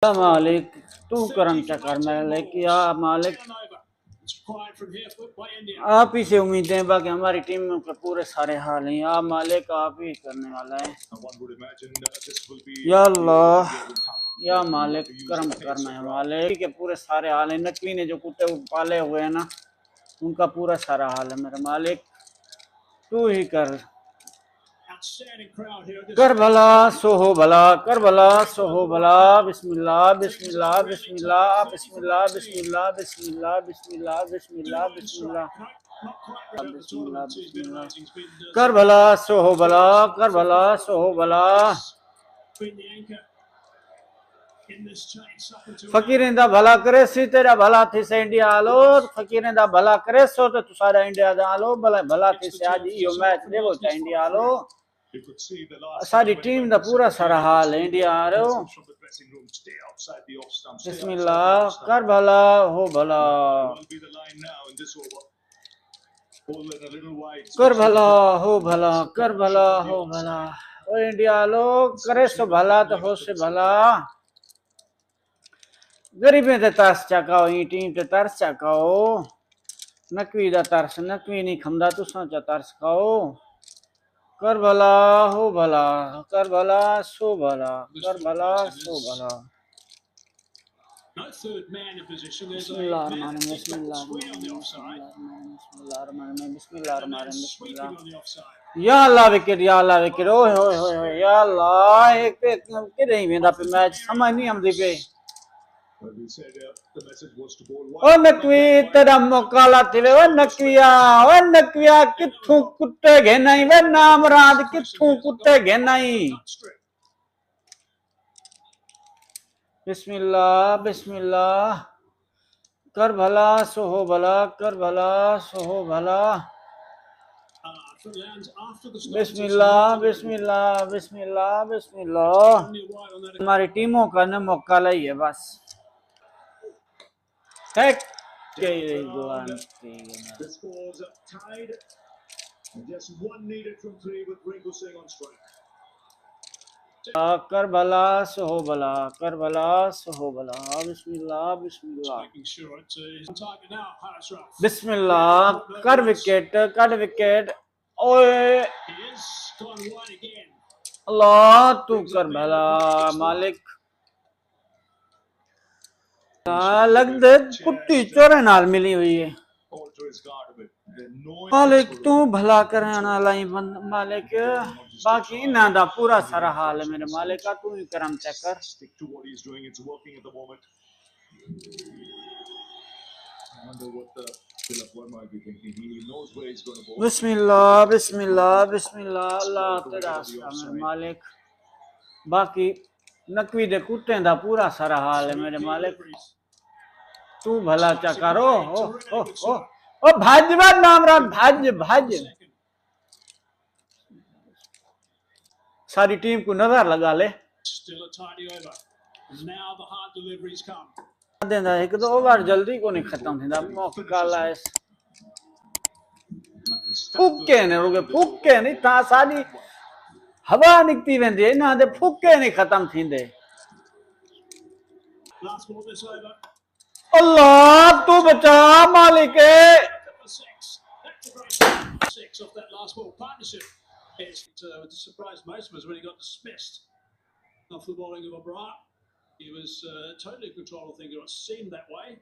या मालिक तू करम चकर मालिक, या मालिक आप ही से उम्मीदें हैं, बाकी हमारी टीम के पूरे सारे हाल हैं। या मालिक आप ही करने वाला है। या अल्लाह, या मालिक करम करना है मालिक के पूरे सारे हाल हैं। नकवी ने जो कुत्ते पाले हुए हैं ना, उनका पूरा सारा हाल है मेरे मालिक, तू ही कर कर भला सो हो भला, कर भला सो हो भला। बिस्मिल्लाह बिस्मिल्लाह बिस्मिल्लाह बिस्मिल्लाह बिस्मिल्लाह बिस्मिल्लाह बिस्मिल्लाह बिस्मिल्लाह बिस्मिल्लाह बिस्मिल्लाह बिस्मिल्लाह। कर भला सो हो भला, कर भला सो हो भला। फकीरें दा भला करे सी, तेरा भला थी से इंडिया आलो। फकीरें दा भला करे सो तो तू सारा इंडिया दा आलो। भला भला थी से आज यो मैच देखो चाहे इंडिया आलो। सारी टीम दा पूरा सारा हाल है इंडिया आ रहे हो। बिस्मिल्लाह कर भला हो भला, कर भला हो भला, कर भला हो भला। ओ इंडिया लो करे सो भला तो हो से भला। गरीबें ते तरस चकाओ, ई टीम ते तरस चकाओ। नकवी दा तरस नकवी नहीं खमदा, तुसा चा तरस खाओ। कर भला हो भला, कर भला सो भला, कर भला सो भला। या अल्लाह विकेट, या अल्लाह विकेट। ओए होए होए, या अल्लाह एक पे के नहीं वेंदा पे मैच, समझ नहीं आंदी पे। ओ नकवी तेरा मौका लाती वे। ओ नकविया, ओ नकविया किथू कुत्ते घेनाई वे, नाम रात किथू कुत्ते घेनाई। बिस्मिल्लाह बिस्मिल्लाह कर भला सो हो भला, कर भला सो हो भला। बिस्मिल्लाह बिस्मिल्लाह बिस्मिल्लाह बिस्मिल्लाह। हमारी टीमों का न मौका लाई है बस। कर भला सो हो भला, कर भला सो हो भला। बिस्मिल्लाह बिस्मिल्लाह बिस्मिल्लाह। कर विकेट, कर विकेट। ओए अल्लाह तू कर भला मालिक। लगदे कुत्ती चोरे नाल मिली हुई है। मालिक तू भला करने वाला ही मालिक, बाकी इन्हां दा पूरा सारा हाल है मेरे मालिक का, तू ही करम चेक कर। बिस्मिल्लाह बिस्मिल्लाह बिस्मिल्लाह। अल्लाह तेरा मेरे मालिक, बाकी नकवी दे कुत्ते दा पूरा सारा हाल है मेरे मालिक, तू भला चकारो। ओ भाजवा नाम रात भाज भाज। सारी टीम को नजर लगा ले। एक दो ओवर जल्दी को नहीं खत्म थींदा, मौका लाए फुके ने रुके, फुके नहीं ता सारी हवा निकती वेंदी है, इन्हां दे फुके नहीं खत्म थींदे। अल्लाह तू बचा मालिक। He was totally in control of things, or it seemed that way.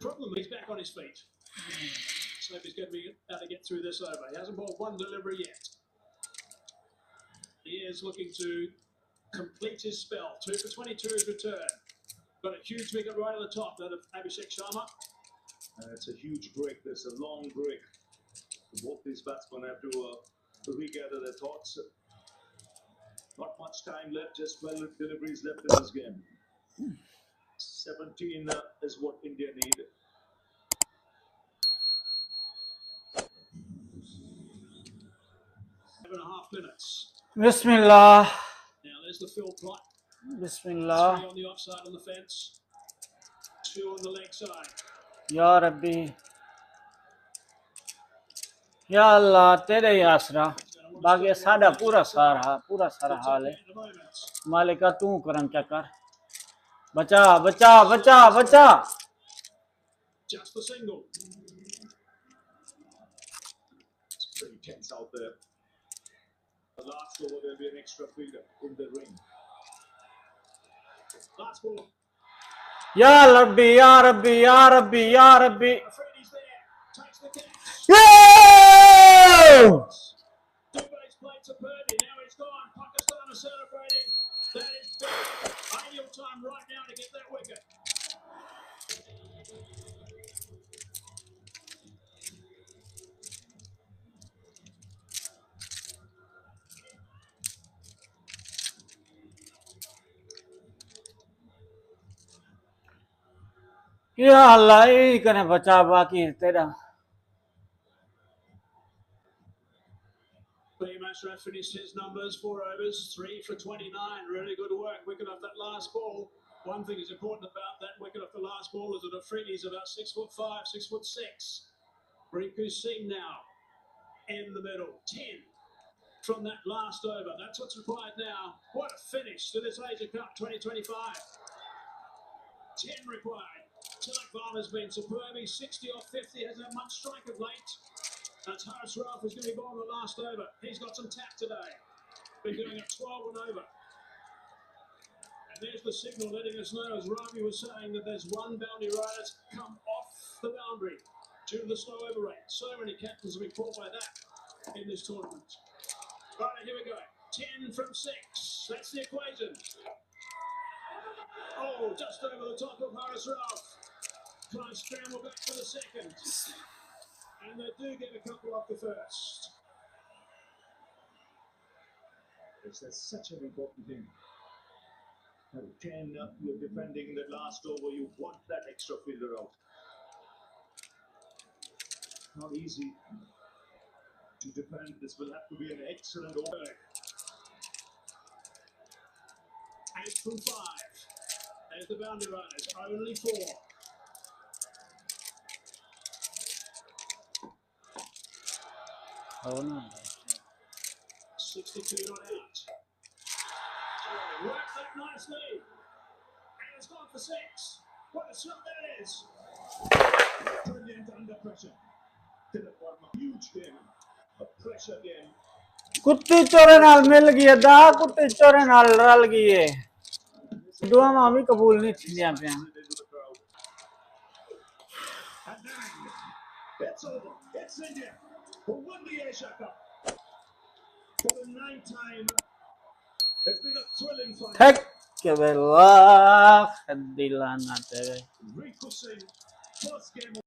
Problem, he's back on his feet. So he's going to be able to get through this over. He hasn't bought one delivery yet. He is looking to complete his spell. 2 for 22 his return. Got a huge wicket right at the top, that of Abhishek Sharma. It's a huge break. There's a long break. Both these batsmen have to regather their thoughts. Not much time left, just 12 deliveries left in this game. 17 is what India need. 7.5 minutes. Bismillah. Now there's the fill plot. Bismillah. 3 on the offside on the fence. 2 on the leg side. Ya Rabbi. या अल्लाह तेरे ही आसरा, बाकी साडा पूरा सारा हाल है। At the moment. मालिका तू करम चक्कर, बचा बचा बचा बचा। Just the single. It's pretty tense out there. The last over, there'll be an extra fielder in the ring. Last ball. या रब्बी या रब्बी या रब्बी या रब्बी। Afridi's there. Takes the catch. Yeah! Dubé's played to Purdy. Now he's gone. Pakistan are celebrating. That is big. Ideal time right now to get that wicket. या अल्लाह यही करे बचा, बाकी तेरा। Liam Ashraf finished his numbers, 4 overs, 3 for 29. Really good work. Wicket off that last ball. One thing is important about that wicket off the last ball is that Afridi's about 6'5", 6'6". Rinku Singh now in the middle. 10 from that last over. That's what's required now. What a finish to this Asia Cup 2025. 10 required. Tilak Varma's been superb. He's 60 off 50. Hasn't had much strike of late. That's Haris Rauf who's going to be born the last over. He's got some tap today. Been doing it 12 and over. And there's the signal letting us know, as Ravi was saying, that there's one boundary rider that's come off the boundary due to the slow over rate. So many captains have been caught by that in this tournament. Right, here we go. 10 from 6. That's the equation. Oh, just over the top of Haris Rauf. Try and scramble back for the second. And they do get a couple off the first. That's such an important thing. Now, 10, you're defending the last over, you want that extra fielder out. Not easy to defend. This will have to be an excellent over. 8 from 5. There's the boundary riders. Only 4. हो ना 62 not out. Worked that nicely. And it's gone for 6. What a shot that is. Brilliant under pressure. Tilak Varma, huge game. A pressure game. कुत्ते चोरे नाल मिल गई है दा, कुत्ते चोरे नाल रल गई है। दुआ मामी कबूल नहीं थी दिया पे। Into the crowd. And then it's over. It's India who won the Asia Cup for the 9th time. It's been a thrilling fight. थक के बेला दिलाना तेरे। Rinku Singh, first game.